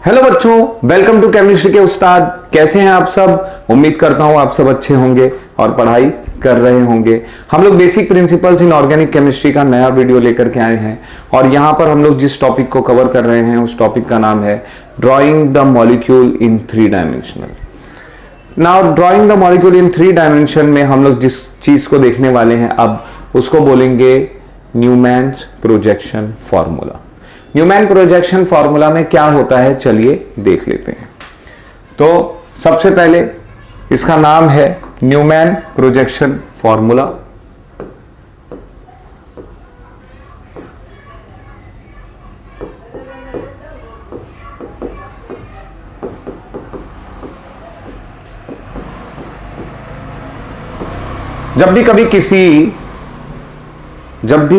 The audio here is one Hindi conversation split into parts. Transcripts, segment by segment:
हेलो बच्चों, वेलकम टू केमिस्ट्री के उस्ताद। कैसे हैं आप सब? उम्मीद करता हूं आप सब अच्छे होंगे और पढ़ाई कर रहे होंगे। हम लोग basic principles in organic chemistry का नया वीडियो लेकर के आए हैं और यहां पर हम लोग जिस टॉपिक को कवर कर रहे हैं उस टॉपिक का नाम है drawing the molecule in 3 dimensional. Now drawing the molecule in 3 dimension में हम लोग जिस चीज को देखने वाले हैं अब उसको बोलेंगे Newman's projection formula. Newman projection formula में क्या होता है चलिए देख लेते हैं। तो सबसे पहले इसका नाम है न्यूमैन प्रोजेक्शन फॉर्मूला। जब भी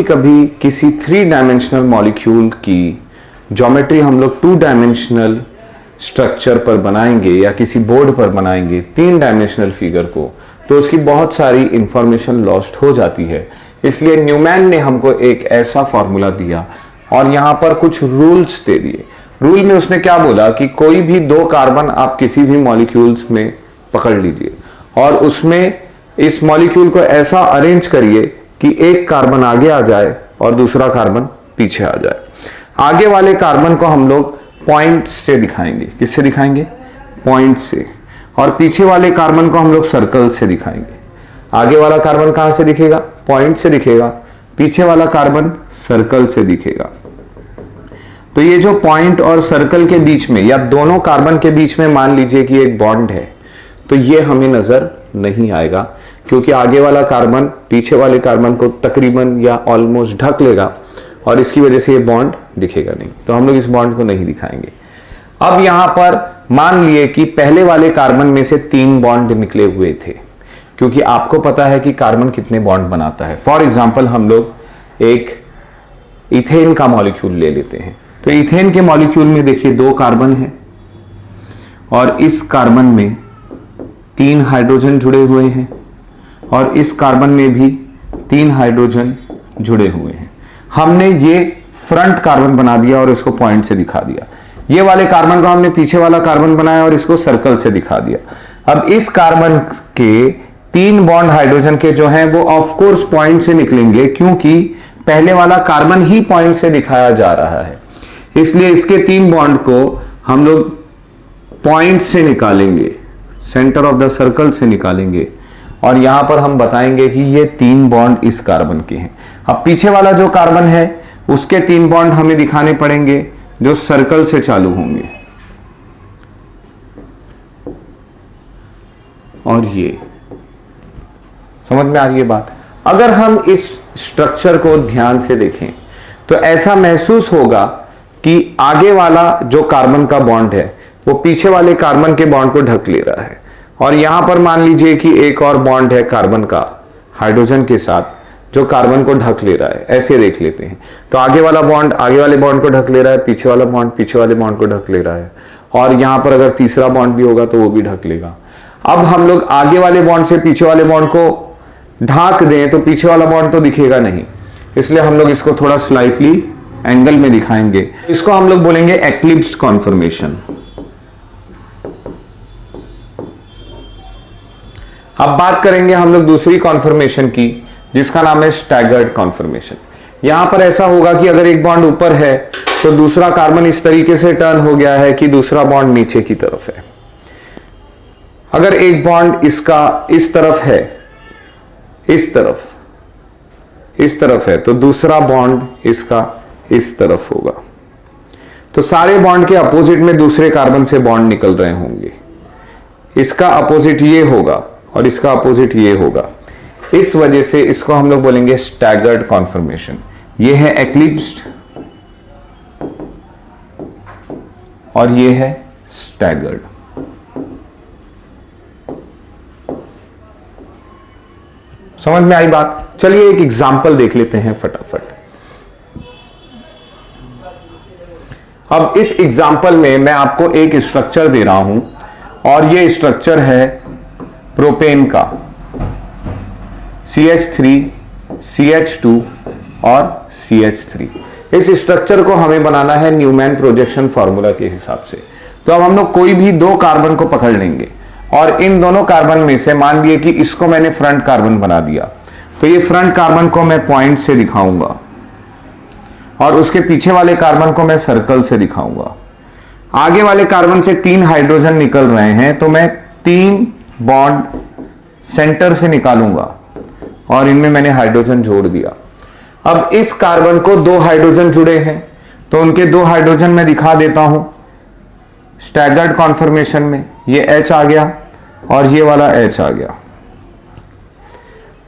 कभी किसी 3 डायमेंशनल मॉलिक्यूल की ज्योमेट्री हम लोग 2 डायमेंशनल स्ट्रक्चर पर बनाएंगे या किसी बोर्ड पर बनाएंगे 3 डायमेंशनल फिगर को, तो उसकी बहुत सारी इंफॉर्मेशन लॉस्ट हो जाती है। इसलिए न्यूमैन ने हमको एक ऐसा फॉर्मूला दिया और यहां पर कुछ रूल्स दे दिए। रूल में उसने क्या बोला कि कोई भी 2 कार्बन आप किसी भी मॉलिक्यूल्स में पकड़ लीजिए और उसमें इस मॉलिक्यूल को ऐसा अरेंज करिए कि एक कार्बन आगे आ जाए और दूसरा कार्बन पीछे आ जाए। आगे वाले कार्बन को हम लोग पॉइंट से दिखाएंगे। किससे दिखाएंगे? पॉइंट से। और पीछे वाले कार्बन को हम लोग सर्कल से दिखाएंगे। आगे वाला कार्बन कहां से दिखेगा? पॉइंट से दिखेगा। पीछे वाला कार्बन सर्कल से दिखेगा। तो ये जो पॉइंट और सर्कल के बीच में या दोनों कार्बन के बीच में मान लीजिए कि एक बॉन्ड है, तो ये हमें नजर नहीं आएगा क्योंकि आगे वाला कार्बन पीछे वाले कार्बन को तकरीबन या ऑलमोस्ट ढक लेगा और इसकी वजह से ये बॉन्ड दिखेगा नहीं, तो हम लोग इस बॉन्ड को नहीं दिखाएंगे। अब यहां पर मान लिए कि पहले वाले कार्बन में से 3 बॉन्ड निकले हुए थे, क्योंकि आपको पता है कि कार्बन कितने बॉन्ड बनाता है। फॉर एग्जाम्पल हम लोग एक इथेन का मॉलिक्यूल ले लेते हैं। तो इथेन के मॉलिक्यूल में देखिए 2 कार्बन है और इस कार्बन में 3 हाइड्रोजन जुड़े हुए हैं और इस कार्बन में भी 3 हाइड्रोजन जुड़े हुए हैं। हमने ये फ्रंट कार्बन बना दिया और इसको पॉइंट से दिखा दिया। ये वाले कार्बन को हमने पीछे वाला कार्बन बनाया और इसको सर्कल से दिखा दिया। अब इस कार्बन के 3 बॉन्ड हाइड्रोजन के जो हैं वो ऑफ कोर्स पॉइंट से निकलेंगे, क्योंकि पहले वाला कार्बन ही पॉइंट से दिखाया जा रहा है। इसलिए इसके 3 बॉन्ड को हम लोग पॉइंट से निकालेंगे, सेंटर ऑफ द सर्कल से निकालेंगे और यहां पर हम बताएंगे कि ये 3 बॉन्ड इस कार्बन के हैं। अब पीछे वाला जो कार्बन है उसके 3 बॉन्ड हमें दिखाने पड़ेंगे जो सर्कल से चालू होंगे और ये समझ में आ रही है बात? अगर हम इस स्ट्रक्चर को ध्यान से देखें तो ऐसा महसूस होगा कि आगे वाला जो कार्बन का बॉन्ड है वो पीछे वाले कार्बन के बॉन्ड को ढक ले रहा है और यहां पर मान लीजिए कि एक और बॉन्ड है कार्बन का हाइड्रोजन के साथ जो कार्बन को ढक ले रहा है। ऐसे देख लेते हैं तो आगे वाला बॉन्ड आगे वाले बॉन्ड को ढक ले रहा है, पीछे वाला बॉन्ड पीछे वाले बॉन्ड को ढक ले रहा है और यहां पर अगर तीसरा बॉन्ड भी होगा तो वो भी ढक लेगा। अब हम लोग आगे वाले बॉन्ड से पीछे वाले बॉन्ड को ढाक दें तो पीछे वाला बॉन्ड तो दिखेगा नहीं, इसलिए हम लोग इसको थोड़ा स्लाइटली एंगल में दिखाएंगे। इसको हम लोग बोलेंगे एक्लिप्स्ड कॉन्फर्मेशन। अब बात करेंगे हम लोग दूसरी कॉन्फर्मेशन की जिसका नाम है स्टैगर्ड कॉन्फर्मेशन। यहां पर ऐसा होगा कि अगर एक बॉन्ड ऊपर है तो दूसरा कार्बन इस तरीके से टर्न हो गया है कि दूसरा बॉन्ड नीचे की तरफ है। अगर एक बॉन्ड इसका इस तरफ है, इस तरफ है, तो दूसरा बॉन्ड इसका इस तरफ होगा। तो सारे बॉन्ड के अपोजिट में दूसरे कार्बन से बॉन्ड निकल रहे होंगे। इसका अपोजिट ये होगा और इसका अपोजिट ये होगा। इस वजह से इसको हम लोग बोलेंगे स्टैगर्ड कॉन्फर्मेशन। ये है एक्लिप्स्ड और ये है स्टैगर्ड। समझ में आई बात? चलिए एक एग्जांपल देख लेते हैं फटाफट। अब इस एग्जांपल में मैं आपको एक स्ट्रक्चर दे रहा हूं और ये स्ट्रक्चर है प्रोपेन का CH3, CH2 और CH3। इस स्ट्रक्चर को हमें बनाना है न्यूमैन प्रोजेक्शन फॉर्मूला के हिसाब से। तो अब हम लोग कोई भी दो कार्बन को पकड़ लेंगे और इन दोनों कार्बन में से मान लिए कि इसको मैंने फ्रंट कार्बन बना दिया, तो ये फ्रंट कार्बन को मैं पॉइंट से दिखाऊंगा और उसके पीछे वाले कार्बन को मैं सर्कल से दिखाऊंगा। आगे वाले कार्बन से 3 हाइड्रोजन निकल रहे हैं, तो मैं 3 बॉन्ड सेंटर से निकालूंगा और इनमें मैंने हाइड्रोजन जोड़ दिया। अब इस कार्बन को 2 हाइड्रोजन जुड़े हैं, तो उनके 2 हाइड्रोजन मैं दिखा देता हूं स्टैगर्ड कॉन्फर्मेशन में। ये H आ गया और ये वाला H आ गया।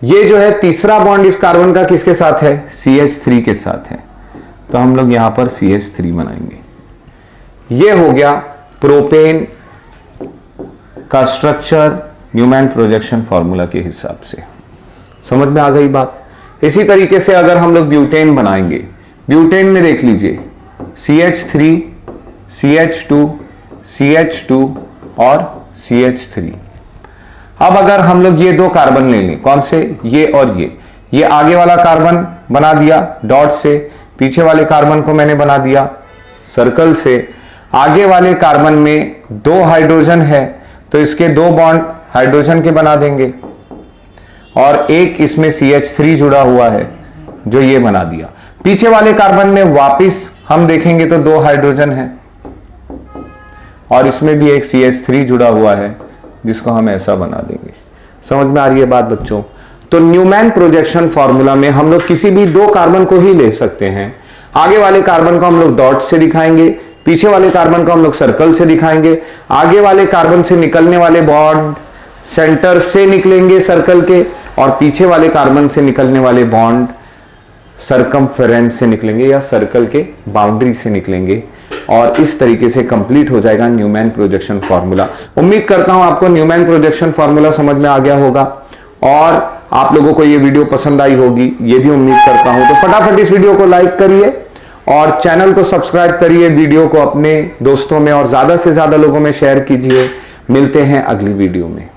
ये जो है तीसरा बॉन्ड इस कार्बन का किसके साथ है? CH3 के साथ है, तो हम लोग यहां पर CH3 बनाएंगे। ये हो गया प्रोपेन का स्ट्रक्चर न्यूमैन प्रोजेक्शन फॉर्मूला के हिसाब से। समझ में आ गई बात? इसी तरीके से अगर हम लोग ब्यूटेन बनाएंगे, ब्यूटेन में देख लीजिए CH3, CH2, CH2 और CH3। अब अगर हम लोग ये 2 कार्बन ले लें, कौन से? ये और ये आगे वाला कार्बन बना दिया डॉट से, पीछे वाले कार्बन को मैंने बना दिया सर्कल से। आगे वाले कार्बन में 2 हाइड्रोजन है, तो इसके 2 बॉन्ड हाइड्रोजन के बना देंगे और एक इसमें CH3 जुड़ा हुआ है जो ये बना दिया। पीछे वाले कार्बन में वापिस हम देखेंगे तो 2 हाइड्रोजन है और इसमें भी एक CH3 जुड़ा हुआ है जिसको हम ऐसा बना देंगे। समझ में आ रही है बात बच्चों? तो न्यूमैन प्रोजेक्शन फॉर्मूला में हम लोग किसी भी 2 कार्बन को ही ले सकते हैं। आगे वाले कार्बन को हम लोग डॉट से दिखाएंगे, पीछे वाले कार्बन को हम लोग सर्कल से दिखाएंगे। आगे वाले कार्बन से निकलने वाले बॉन्ड सेंटर से निकलेंगे सर्कल के, और पीछे वाले कार्बन से निकलने वाले बॉन्ड सर्कमफेरेंस से निकलेंगे या सर्कल के बाउंड्री से निकलेंगे। और इस तरीके से कंप्लीट हो जाएगा न्यूमैन प्रोजेक्शन फॉर्मूला। उम्मीद करता हूं आपको न्यूमैन प्रोजेक्शन फॉर्मूला समझ में आ गया होगा और आप लोगों को ये वीडियो पसंद आई होगी, ये भी उम्मीद करता हूं। तो फटाफट इस वीडियो को लाइक करिए और चैनल को सब्सक्राइब करिए, वीडियो को अपने दोस्तों में और ज्यादा से ज्यादा लोगों में शेयर कीजिए। मिलते हैं अगली वीडियो में।